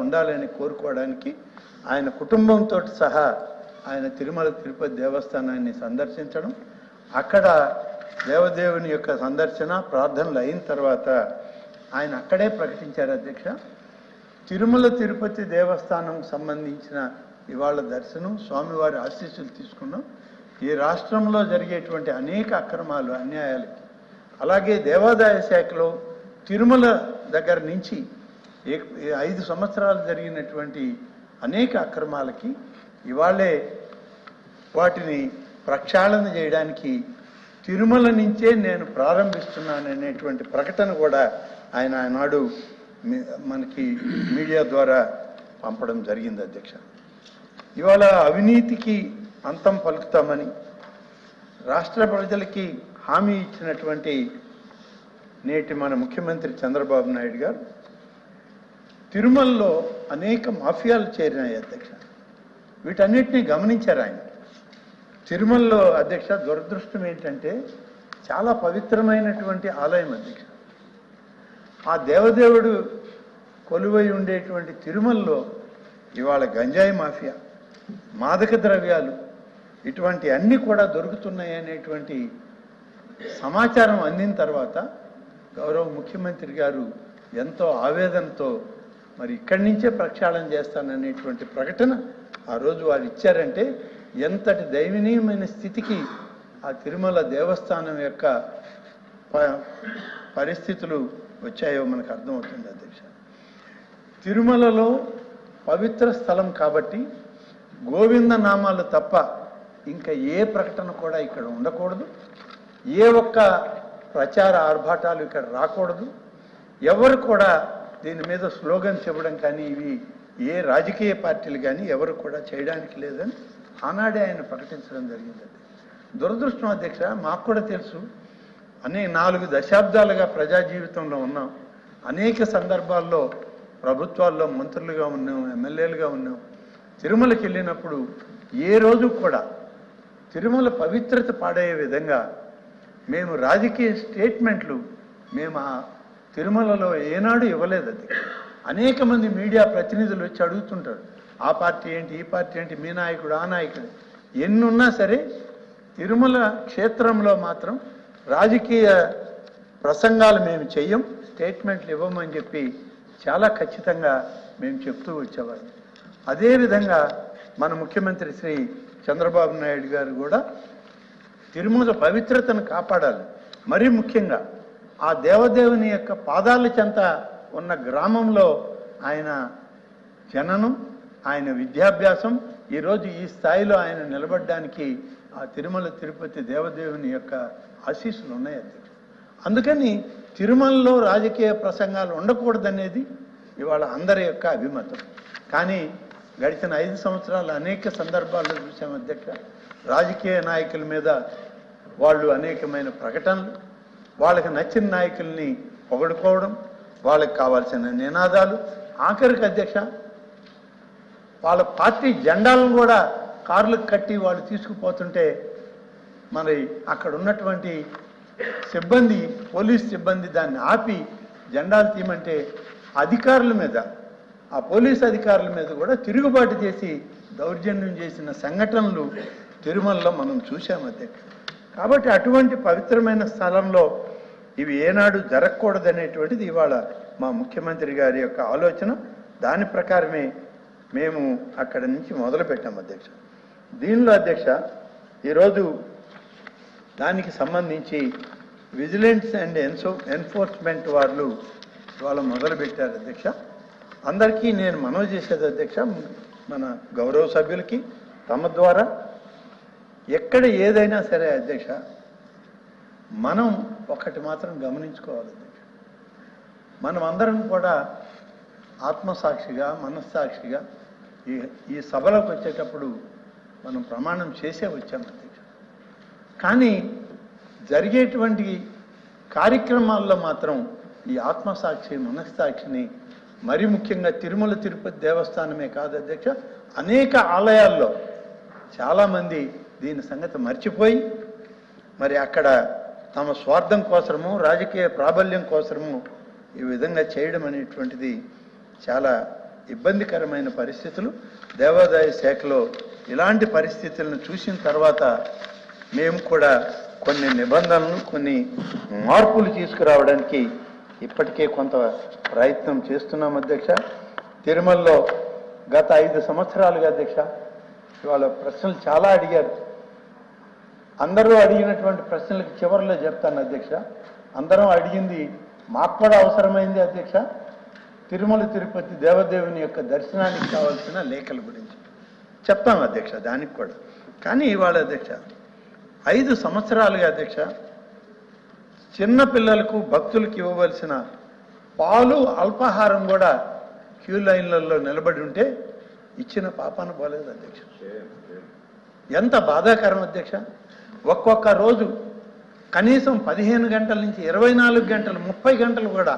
ఉండాలని కోరుకోవడానికి ఆయన కుటుంబంతో సహా ఆయన తిరుమల తిరుపతి దేవస్థానాన్ని సందర్శించడం, అక్కడ దేవదేవుని యొక్క సందర్శన ప్రార్థనలు అయిన తర్వాత ఆయన అక్కడే ప్రకటించారు అధ్యక్ష, తిరుమల తిరుపతి దేవస్థానం సంబంధించిన ఇవాళ దర్శనం స్వామివారి ఆశీస్సులు తీసుకున్నాం. ఈ రాష్ట్రంలో జరిగేటువంటి అనేక అక్రమాలు అన్యాయాలకి, అలాగే దేవాదాయ శాఖలో తిరుమల దగ్గర నుంచి 5 సంవత్సరాలు జరిగినటువంటి అనేక అక్రమాలకి ఇవాళే వాటిని ప్రక్షాళన చేయడానికి తిరుమల నుంచే నేను ప్రారంభిస్తున్నాననేటువంటి ప్రకటన కూడా ఆయన ఆనాడు మనకి మీడియా ద్వారా పంపడం జరిగింది అధ్యక్ష. ఇవాళ అవినీతికి అంతం పలుకుతామని రాష్ట్ర ప్రజలకి హామీ ఇచ్చినటువంటి నేటి మన ముఖ్యమంత్రి చంద్రబాబు నాయుడు గారు తిరుమలలో అనేక మాఫియాలు చేరినాయి అధ్యక్ష. వీటన్నిటినీ గమనించారు ఆయన. తిరుమలలో అధ్యక్ష దురదృష్టం ఏంటంటే చాలా పవిత్రమైనటువంటి ఆలయం అధ్యక్ష. ఆ దేవదేవుడు కొలువై ఉండేటువంటి తిరుమలలో ఇవాళ గంజాయి మాఫియా, మాదక ద్రవ్యాలు ఇటువంటి అన్నీ కూడా దొరుకుతున్నాయి అనేటువంటి సమాచారం అందిన తర్వాత గౌరవ ముఖ్యమంత్రి గారు ఎంతో ఆవేదనతో మరి ఇక్కడి నుంచే ప్రక్షాళన చేస్తాననేటువంటి ప్రకటన ఆ రోజు వారు ఇచ్చారంటే ఎంతటి దయనీయమైన స్థితికి ఆ తిరుమల దేవస్థానం యొక్క పరిస్థితులు వచ్చాయో మనకు అర్థమవుతుంది అధ్యక్ష. తిరుమలలో పవిత్ర స్థలం కాబట్టి గోవింద నామాలు తప్ప ఇంకా ఏ ప్రకటన కూడా ఇక్కడ ఉండకూడదు, ఏ ఒక్క ప్రచార ఆర్భాటాలు ఇక్కడ రాకూడదు, ఎవరు కూడా దీని మీద స్లోగన్ చెప్పడం కానీ ఇవి ఏ రాజకీయ పార్టీలు కానీ ఎవరు కూడా చేయడానికి లేదని ఆనాడే ఆయన ప్రకటించడం జరిగింది. దురదృష్టం అధ్యక్ష, మాకు కూడా తెలుసు, 4 దశాబ్దాలుగా ప్రజా జీవితంలో ఉన్నాం, అనేక సందర్భాల్లో ప్రభుత్వాల్లో మంత్రులుగా ఉన్నాం, ఎమ్మెల్యేలుగా ఉన్నాం. తిరుమలకి వెళ్ళినప్పుడు ఏ రోజు కూడా తిరుమల పవిత్రత పాడయ్యే విధంగా మేము రాజకీయ స్టేట్మెంట్లు మేము ఆ తిరుమలలో ఏనాడు ఇవ్వలేదు. అది అనేక మంది మీడియా ప్రతినిధులు వచ్చి అడుగుతుంటారు, ఆ పార్టీ ఏంటి, ఈ పార్టీ ఏంటి, మీ నాయకుడు, ఆ నాయకుడు, ఎన్నున్నా సరే తిరుమల క్షేత్రంలో మాత్రం రాజకీయ ప్రసంగాలు మేము చెయ్యం, స్టేట్మెంట్లు ఇవ్వమని చెప్పి చాలా ఖచ్చితంగా మేము చెప్తూ వచ్చేవాళ్ళం. అదేవిధంగా మన ముఖ్యమంత్రి శ్రీ చంద్రబాబు నాయుడు గారు కూడా తిరుమల పవిత్రతను కాపాడాలి. మరీ ముఖ్యంగా ఆ దేవదేవుని యొక్క పాదాల చెంత ఉన్న గ్రామంలో ఆయన జననం, ఆయన విద్యాభ్యాసం, ఈరోజు ఈ స్థాయిలో ఆయన నిలబడడానికి ఆ తిరుమల తిరుపతి దేవదేవుని యొక్క ఆశీస్సులు ఉన్నాయి అధ్యక్ష. అందుకని తిరుమలలో రాజకీయ ప్రసంగాలు ఉండకూడదనేది ఇవాళ అందరి యొక్క అభిమతం. కానీ గడిచిన 5 సంవత్సరాలు అనేక సందర్భాల్లో చూసాం అధ్యక్ష, రాజకీయ నాయకుల మీద వాళ్ళు అనేకమైన ప్రకటనలు, వాళ్ళకి నచ్చిన నాయకుల్ని పొగడుకోవడం, వాళ్ళకి కావాల్సిన నినాదాలు, ఆఖరికి అధ్యక్ష వాళ్ళ పార్టీ జెండాలను కూడా కార్లకు కట్టి వాళ్ళు తీసుకుపోతుంటే మరి అక్కడ ఉన్నటువంటి సిబ్బంది, పోలీస్ సిబ్బంది దాన్ని ఆపి జెండాలు తీయమంటే అధికారుల మీద, ఆ పోలీస్ అధికారుల మీద కూడా తిరుగుబాటు చేసి దౌర్జన్యం చేసిన సంఘటనలు తిరుమలలో మనం చూసాం అధ్యక్ష. కాబట్టి అటువంటి పవిత్రమైన స్థలంలో ఇవి ఏనాడు జరగకూడదనేటువంటిది ఇవాళ మా ముఖ్యమంత్రి గారి యొక్క ఆలోచన. దాని ప్రకారమే మేము అక్కడి నుంచి మొదలుపెట్టాం అధ్యక్ష. దీనిలో అధ్యక్ష ఈరోజు దానికి సంబంధించి విజిలెన్స్ అండ్ ఎన్ఫోర్స్మెంట్ వాళ్ళు ఇవాళ మొదలుపెట్టారు అధ్యక్ష. అందరికీ నేను మనవి చేసేది అధ్యక్ష, మన గౌరవ సభ్యులకి తమ ద్వారా ఎక్కడ ఏదైనా సరే అధ్యక్ష, మనం ఒకటి మాత్రం గమనించుకోవాలి అధ్యక్ష, మనం అందరం కూడా ఆత్మసాక్షిగా, మనస్సాక్షిగా ఈ సభలోకి వచ్చేటప్పుడు మనం ప్రమాణం చేసే వచ్చాం అధ్యక్ష. కానీ జరిగేటువంటి కార్యక్రమాల్లో మాత్రం ఈ ఆత్మసాక్షి, మనస్సాక్షిని మరి ముఖ్యంగా తిరుమల తిరుపతి దేవస్థానమే కాదు అధ్యక్ష, అనేక ఆలయాల్లో చాలామంది దీని సంగతి మర్చిపోయి మరి అక్కడ తమ స్వార్థం కోసము, రాజకీయ ప్రాబల్యం కోసము ఈ విధంగా చేయడం అనేటువంటిది చాలా ఇబ్బందికరమైన పరిస్థితులు దేవాదాయ శాఖలో ఇలాంటి పరిస్థితులను చూసిన తర్వాత మేము కూడా కొన్ని నిబంధనలు కొన్ని మార్పులు తీసుకురావడానికి ఇప్పటికే కొంత ప్రయత్నం చేస్తున్నాం అధ్యక్ష. తిరుమలలో గత 5 సంవత్సరాలుగా అధ్యక్ష ఇవాళ ప్రశ్నలు చాలా అడిగారు. అందరూ అడిగినటువంటి ప్రశ్నలకు చివరిలో చెప్తాను అధ్యక్ష. అందరం అడిగింది మాకు కూడా అవసరమైంది అధ్యక్ష. తిరుమల తిరుపతి దేవదేవుని యొక్క దర్శనానికి కావాల్సిన లేఖల గురించి చెప్తాం అధ్యక్ష. దానికి కూడా కానీ ఇవాళ అధ్యక్ష 5 సంవత్సరాలుగా అధ్యక్ష చిన్న పిల్లలకు భక్తులకు ఇవ్వవలసిన పాలు అల్పాహారం కూడా క్యూ లైన్లలో నిలబడి ఉంటే ఇచ్చిన పాపాన పోలేదు అధ్యక్ష. ఎంత బాధాకరం అధ్యక్ష. ఒక్కొక్క రోజు కనీసం 15 గంటల నుంచి 24 గంటలు 30 గంటలు కూడా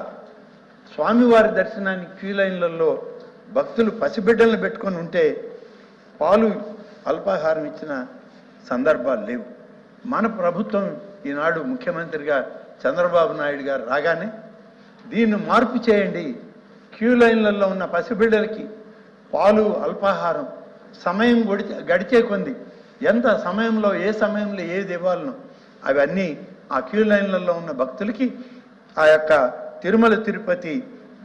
స్వామివారి దర్శనానికి క్యూ లైన్లలో భక్తులు పసిబిడ్డలను పెట్టుకొని ఉంటే పాలు అల్పాహారం ఇచ్చిన సందర్భాలు లేవు. మన ప్రభుత్వం ఈనాడు ముఖ్యమంత్రిగా చంద్రబాబు నాయుడు గారు రాగానే దీన్ని మార్పు చేయండి, క్యూ లైన్లలో ఉన్న పసిబిడ్డలకి పాలు అల్పాహారం సమయం గడిచే కొంది ఎంత సమయంలో ఏ సమయంలో ఏది ఇవ్వాలనో అవన్నీ ఆ క్యూ లైన్లలో ఉన్న భక్తులకి ఆ యొక్క తిరుమల తిరుపతి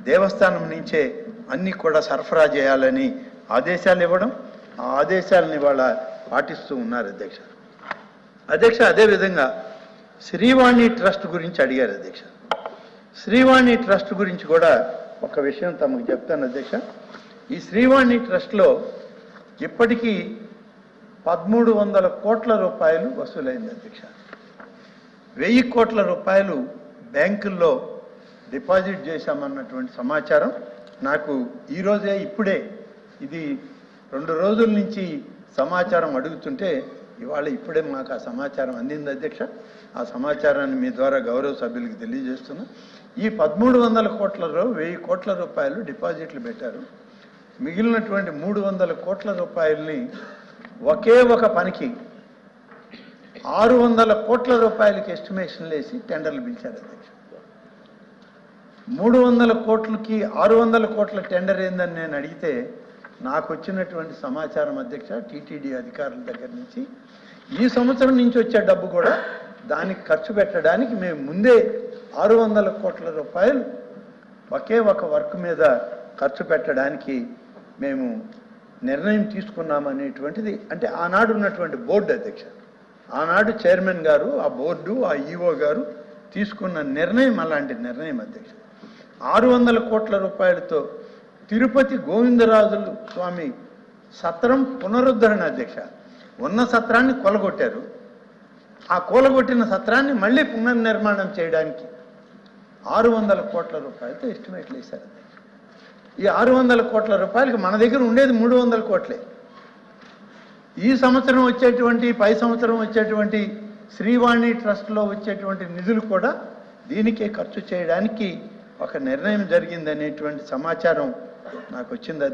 దేవస్థానం నుంచే అన్నీ కూడా సరఫరా చేయాలని ఆదేశాలు ఇవ్వడం, ఆ ఆదేశాలని వాళ్ళ పాటిస్తూ ఉన్నారు అధ్యక్ష. అధ్యక్ష అదేవిధంగా శ్రీవాణి ట్రస్ట్ గురించి అడిగారు అధ్యక్ష. శ్రీవాణి ట్రస్ట్ గురించి కూడా ఒక విషయం తమకు చెప్తాను అధ్యక్ష. ఈ శ్రీవాణి ట్రస్ట్లో ఇప్పటికీ 1300 కోట్ల రూపాయలు వసూలైంది అధ్యక్ష. 1000 కోట్ల రూపాయలు బ్యాంకుల్లో డిపాజిట్ చేశామన్నటువంటి సమాచారం నాకు ఈరోజే ఇప్పుడే ఇది 2 రోజుల నుంచి సమాచారం అడుగుతుంటే ఇవాళ ఇప్పుడే మాకు ఆ సమాచారం అందింది అధ్యక్ష. ఆ సమాచారాన్ని మీ ద్వారా గౌరవ సభ్యులకు తెలియజేస్తున్నా. ఈ 1300 కోట్లలో 1000 కోట్ల రూపాయలు డిపాజిట్లు పెట్టారు. మిగిలినటువంటి 300 కోట్ల రూపాయలని ఒకే ఒక పనికి 600 కోట్ల రూపాయలకి ఎస్టిమేషన్లు వేసి టెండర్లు పిలిచారు అధ్యక్ష. 300 కోట్లకి 600 కోట్ల టెండర్ ఏందని నేను అడిగితే నాకు వచ్చినటువంటి సమాచారం అధ్యక్ష టీటీడీ అధికారుల దగ్గర నుంచి ఈ సంవత్సరం నుంచి వచ్చే డబ్బు కూడా దానికి ఖర్చు పెట్టడానికి మేము ముందే 600 కోట్ల రూపాయలు ఒకే ఒక వర్క్ మీద ఖర్చు పెట్టడానికి మేము నిర్ణయం తీసుకున్నామనేటువంటిది అంటే ఆనాడు ఉన్నటువంటి బోర్డు అధ్యక్ష, ఆనాడు చైర్మన్ గారు, ఆ బోర్డు, ఆ ఈఓ గారు తీసుకున్న నిర్ణయం అలాంటి నిర్ణయం అధ్యక్ష. 600 కోట్ల రూపాయలతో తిరుపతి గోవిందరాజులు స్వామి సత్రం పునరుద్ధరణ అధ్యక్ష. ఉన్న సత్రాన్ని కొలగొట్టారు. ఆ కూలగొట్టిన సత్రాన్ని మళ్ళీ పునర్నిర్మాణం చేయడానికి 600 కోట్ల రూపాయలతో ఎస్టిమేట్లు వేశారు. ఈ 600 కోట్ల రూపాయలకి మన దగ్గర ఉండేది 300 కోట్లే. ఈ సంవత్సరం వచ్చేటువంటి పై సంవత్సరం వచ్చేటువంటి శ్రీవాణి ట్రస్ట్లో వచ్చేటువంటి నిధులు కూడా దీనికే ఖర్చు చేయడానికి ఒక నిర్ణయం జరిగిందనేటువంటి సమాచారం నాకు వచ్చింది అధ్యక్ష.